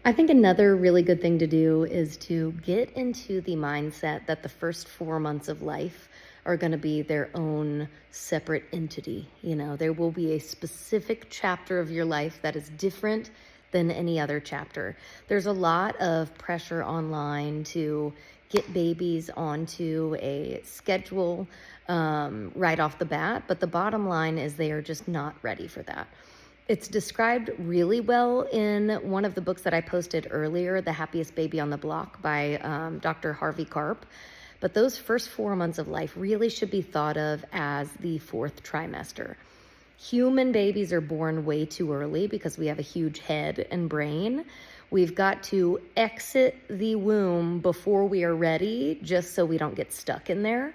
I think another really good thing to do is to get into the mindset that the first 4 months of life are going to be their own separate entity. There will be a specific chapter of your life that is different than any other chapter. There's a lot of pressure online to get babies onto a schedule right off the bat, but the bottom line is they are just not ready for that. It's described really well in one of the books that I posted earlier, The Happiest Baby on the Block by Dr. Harvey Karp. But those first 4 months of life really should be thought of as the fourth trimester. Human babies are born way too early because we have a huge head and brain. We've got to exit the womb before we are ready, just so we don't get stuck in there.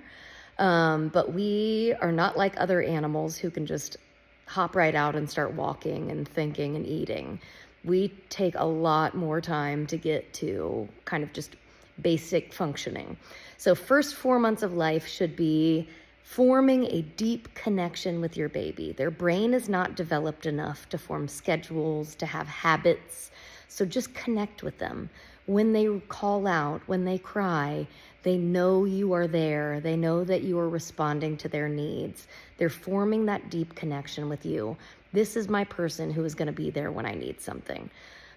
But we are not like other animals who can just hop right out and start walking and thinking and eating. We take a lot more time to get to kind of just basic functioning. So first 4 months of life should be forming a deep connection with your baby. Their brain is not developed enough to form schedules, to have habits. So just connect with them. When they call out, when they cry, they know you are there. They know that you are responding to their needs. They're forming that deep connection with you. This is my person who is going to be there when I need something.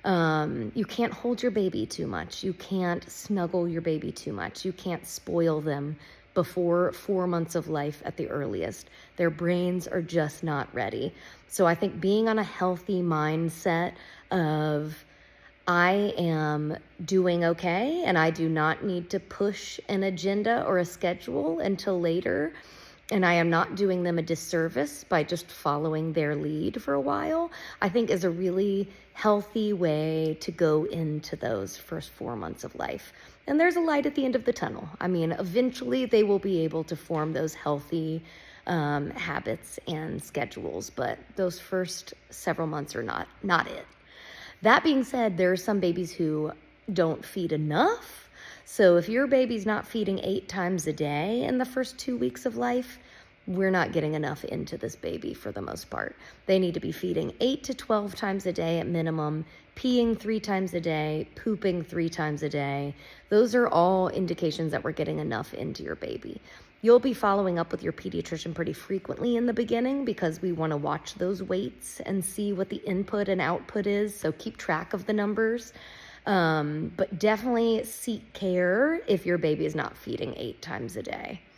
You can't hold your baby too much. You can't snuggle your baby too much. You can't spoil them before 4 months of life at the earliest. Their brains are just not ready. So I think being on a healthy mindset of I am doing okay and I do not need to push an agenda or a schedule until later, and I am not doing them a disservice by just following their lead for a while, I think is a really healthy way to go into those first 4 months of life. And there's a light at the end of the tunnel. I mean, eventually they will be able to form those healthy habits and schedules, but those first several months are not it. That being said, there are some babies who don't feed enough. So if your baby's not feeding 8 times a day in the first 2 weeks of life, we're not getting enough into this baby for the most part. They need to be feeding 8 to 12 times a day at minimum, peeing 3 times a day, pooping 3 times a day. Those are all indications that we're getting enough into your baby. You'll be following up with your pediatrician pretty frequently in the beginning because we want to watch those weights and see what the input and output is. So keep track of the numbers. But definitely seek care if your baby is not feeding 8 times a day.